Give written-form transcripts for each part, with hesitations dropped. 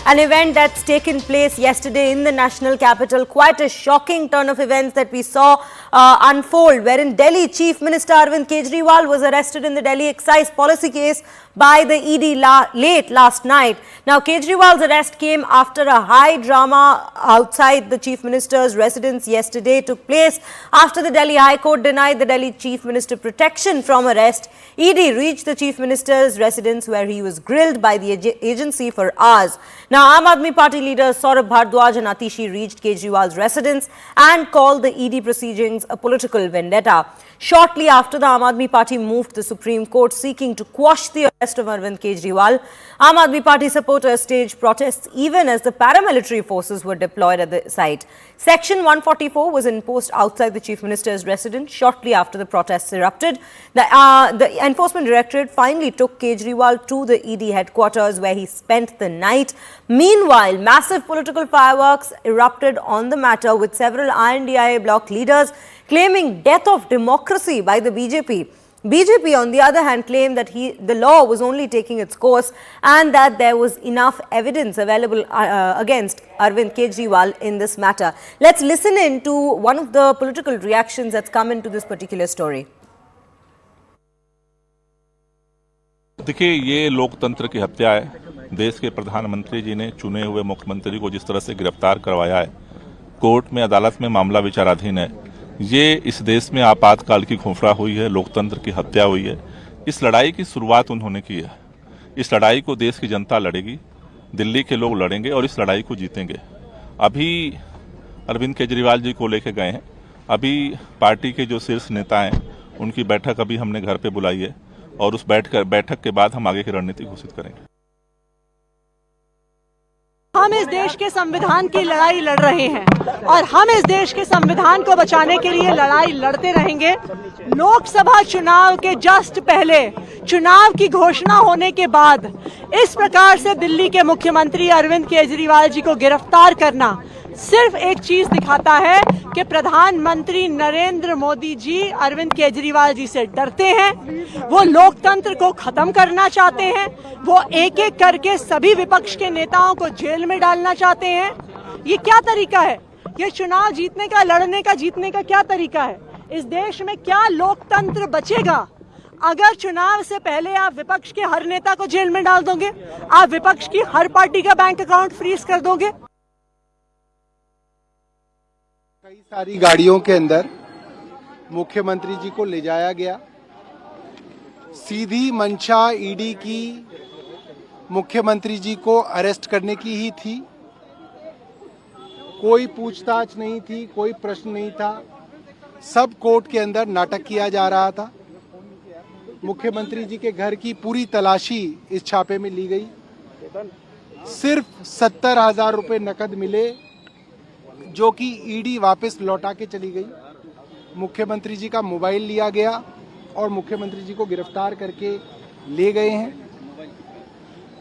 an event that's taken place yesterday in the national capital. Quite a shocking turn of events that we saw unfold, wherein Delhi Chief Minister Arvind Kejriwal was arrested in the Delhi excise policy case by the ED late last night. Now, Kejriwal's arrest came after a high drama outside the Chief Minister's residence yesterday took place after the Delhi High Court denied the Delhi Chief Minister protection from arrest. ED reached the Chief Minister's residence where he was grilled by the agency for hours. Now, Aam Aadmi Party leaders Saurabh Bhardwaj and Atishi reached Kejriwal's residence and called the ED proceedings a political vendetta. Shortly after, the Aam Aadmi Party moved to the Supreme Court seeking to quash the arrest of Arvind Kejriwal. Aam Aadmi Party supporters staged protests even as the paramilitary forces were deployed at the site. Section 144 was imposed outside the Chief Minister's residence shortly after the protests erupted. The Enforcement Directorate finally took Kejriwal to the ED headquarters where he spent the night. Meanwhile, massive political fireworks erupted on the matter with several INDIA bloc leaders claiming death of democracy by the BJP. BJP, on the other hand, claimed that the law was only taking its course and that there was enough evidence available against Arvind Kejriwal in this matter. Let's listen in to one of the political reactions that's come into this particular story. देखिए, ये लोकतंत्र की हत्या है। देश के प्रधानमंत्री जी ने चुने हुए मुख्यमंत्री को जिस तरह से गिरफ्तार करवाया है, कोर्ट में अदालत में मामला विचाराधीन है। ये इस देश में आपातकाल की घोषणा हुई है, लोकतंत्र की हत्या हुई है। इस लड़ाई की शुरुआत उन्होंने की है। इस लड़ाई को देश की जनता लड़ेगी, दिल्ली के लोग लड़ेंगे और इस लड़ाई को जीतेंगे। अभी अरविंद केजरीवाल जी को लेके गए हैं। अभी पार्टी के जो शीर्ष नेता हैं उनकी बैठक अभी हमने घर पे बुलाई है और उस बैठक के बाद हम आगे की रणनीति घोषित करेंगे। हम इस देश के संविधान की लड़ाई लड़ रहे हैं और हम इस देश के संविधान को बचाने के लिए लड़ाई लड़ते रहेंगे। लोकसभा चुनाव के जस्ट पहले चुनाव की घोषणा होने के बाद इस प्रकार से दिल्ली के मुख्यमंत्री अरविंद केजरीवाल जी को गिरफ्तार करना सिर्फ एक चीज दिखाता है कि प्रधानमंत्री नरेंद्र मोदी जी अरविंद केजरीवाल जी से डरते हैं। वो लोकतंत्र को खत्म करना चाहते हैं। वो एक एक करके सभी विपक्ष के नेताओं को जेल में डालना चाहते हैं। ये क्या तरीका है? ये चुनाव जीतने का, लड़ने का, जीतने का क्या तरीका है? इस देश में क्या लोकतंत्र बचेगा अगर चुनाव से पहले आप विपक्ष के हर नेता को जेल में डाल दोगे? आप विपक्ष की हर पार्टी का बैंक अकाउंट फ्रीज कर दोगे? कई सारी गाड़ियों के अंदर मुख्यमंत्री जी को ले जाया गया। सीधी मंशा ईडी की मुख्यमंत्री जी को अरेस्ट करने की ही थी। कोई पूछताछ नहीं थी, कोई प्रश्न नहीं था। सब कोर्ट के अंदर नाटक किया जा रहा था। मुख्यमंत्री जी के घर की पूरी तलाशी इस छापे में ली गई। सिर्फ 70,000 रुपए नकद मिले जो कि ईडी वापस लौटा के चली गई। मुख्यमंत्री जी का मोबाइल लिया गया और मुख्यमंत्री जी को गिरफ्तार करके ले गए हैं।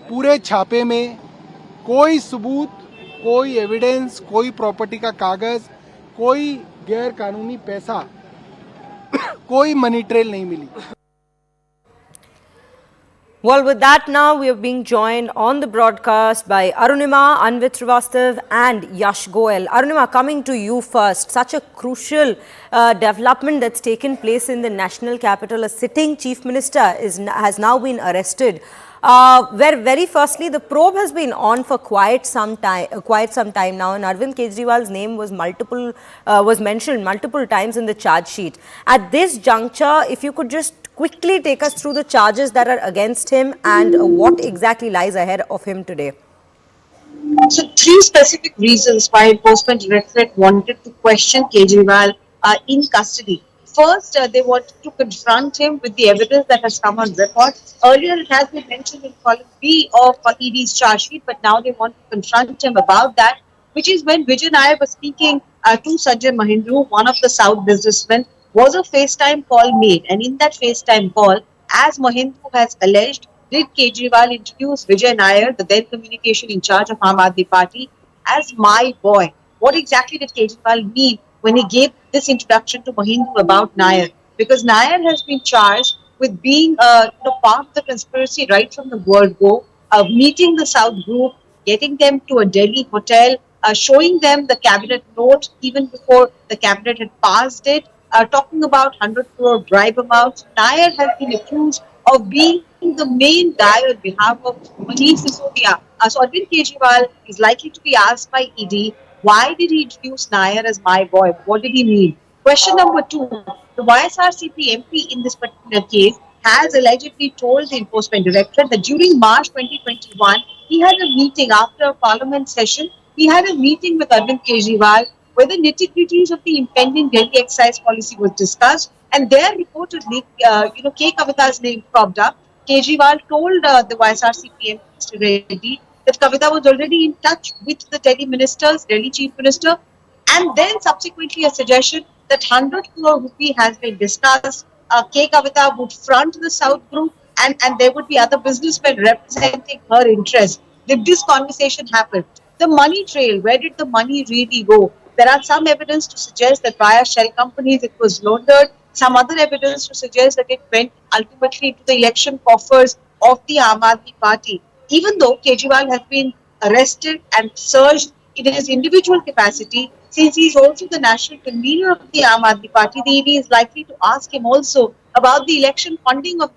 पूरे छापे में कोई सबूत, कोई एविडेंस, कोई प्रॉपर्टी का कागज, कोई गैर कानूनी पैसा, कोई मनी ट्रेल नहीं मिली। Well, with that, now we are being joined on the broadcast by Arunima, Anvit Srivastav and Yash Goel. Arunima, coming to you first. Such a crucial development that's taken place in the national capital. A sitting chief minister has now been arrested. Where very firstly, the probe has been on for quite some time now, and Arvind Kejriwal's name was mentioned multiple times in the charge sheet. At this juncture, if you could just quickly take us through the charges that are against him and what exactly lies ahead of him today. So, three specific reasons why Enforcement Directorate wanted to question Kejriwal in custody. First, they wanted to confront him with the evidence that has come on record. Earlier, it has been mentioned in column B of ED's charge sheet, but now they want to confront him about that, which is when Vijay Nair was speaking to Sanjay Mahindra, one of the South businessmen, was a FaceTime call made. And in that FaceTime call, as Mahindra has alleged, did Kejriwal introduce Vijay Nair, the then communication in charge of Aam Aadmi Party, as my boy? What exactly did Kejriwal mean when he gave this introduction to Mahindra about Nair? Because Nair has been charged with being part of the conspiracy right from the word go, meeting the South group, getting them to a Delhi hotel, showing them the cabinet note even before the cabinet had passed it, talking about 100 crore bribe amounts. Nair has been accused of being the main guy on behalf of Manish Sisodia. So Arvind Kejriwal is likely to be asked by ED, why did he introduce Nair as my boy? What did he mean? Question number two, the YSRCP MP in this particular case has allegedly told the enforcement directorate that during March 2021, he had a meeting after a parliament session. He had a meeting with Arvind Kejriwal where the nitty-gritties of the impending Delhi excise policy was discussed, and there reportedly, K. Kavita's name cropped up. Kejriwal told the YSRCP MP, Mr. Reddy, that Kavita was already in touch with the Delhi ministers, Delhi chief minister, and then subsequently a suggestion that 100 crore rupee has been discussed. K. Kavita would front the South group, and there would be other businessmen representing her interests. Did this conversation happen? The money trail, where did the money really go? There are some evidence to suggest that via shell companies it was laundered, some other evidence to suggest that it went ultimately into the election coffers of the Aam Aadmi Party. Even though Kejriwal has been arrested and searched in his individual capacity, since he is also the national convener of the Aam Aadmi Party, the ED is likely to ask him also about the election funding of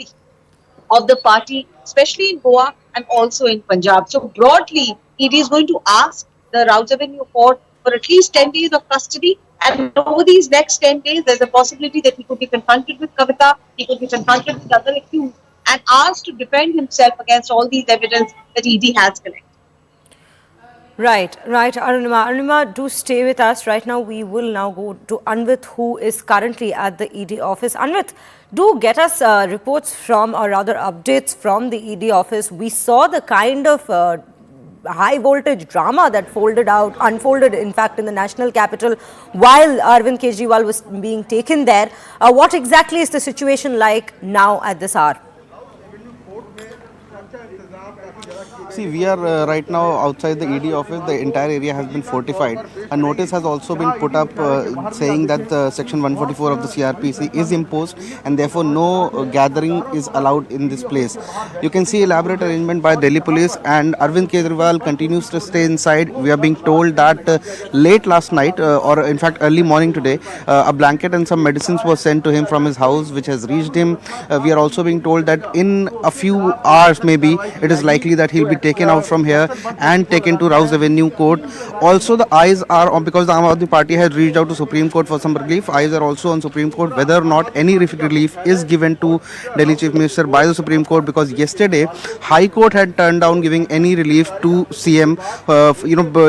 the party, especially in Goa and also in Punjab. So broadly, ED is going to ask the Rouse Avenue Court for at least 10 days of custody. And over these next 10 days, there's a possibility that he could be confronted with Kavita, he could be confronted with other accused, and asked to defend himself against all these evidence that ED has collected. Right, Arunima. Arunima, do stay with us. Right now, we will now go to Anvit, who is currently at the ED office. Anvit, do get us reports from, or rather updates from the ED office. We saw the kind of high voltage drama that unfolded in fact in the national capital while Arvind Kejriwal was being taken there. What exactly is the situation like now at this hour? See, we are right now outside the ED office. The entire area has been fortified. A notice has also been put up saying that Section 144 of the CRPC is imposed and therefore no gathering is allowed in this place. You can see elaborate arrangement by Delhi police, and Arvind Kejriwal continues to stay inside. We are being told that late last night or in fact early morning today, a blanket and some medicines were sent to him from his house, which has reached him. We are also being told that in a few hours maybe it is likely that he'll be taken out from here and taken to Rouse Avenue Court. Also, the eyes are on, because the Aam Aadmi Party had reached out to Supreme Court for some relief. Eyes are also on Supreme Court whether or not any relief is given to Delhi Chief Minister by the Supreme Court, because yesterday High Court had turned down giving any relief to CM.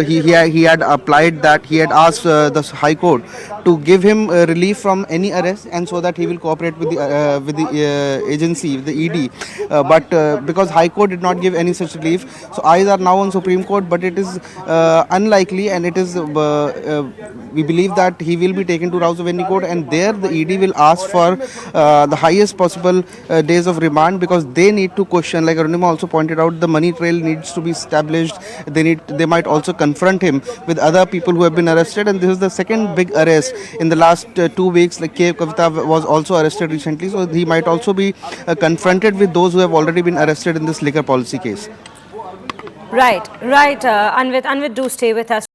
He had applied that, he had asked the High Court to give him relief from any arrest, and so that he will cooperate with the agency, the ED. But because High Court did not give any such relief, so eyes are now on Supreme Court. But it is unlikely, and it is we believe that he will be taken to Rouse Avenue Court, and there the ED will ask for the highest possible days of remand, because they need to question, like Arunima also pointed out, the money trail needs to be established. They might also confront him with other people who have been arrested, and this is the second big arrest in the last 2 weeks. Like K. Kavita was also arrested recently, so he might also be confronted with those who have already been arrested in this liquor policy case. Right, Anvit, do stay with us.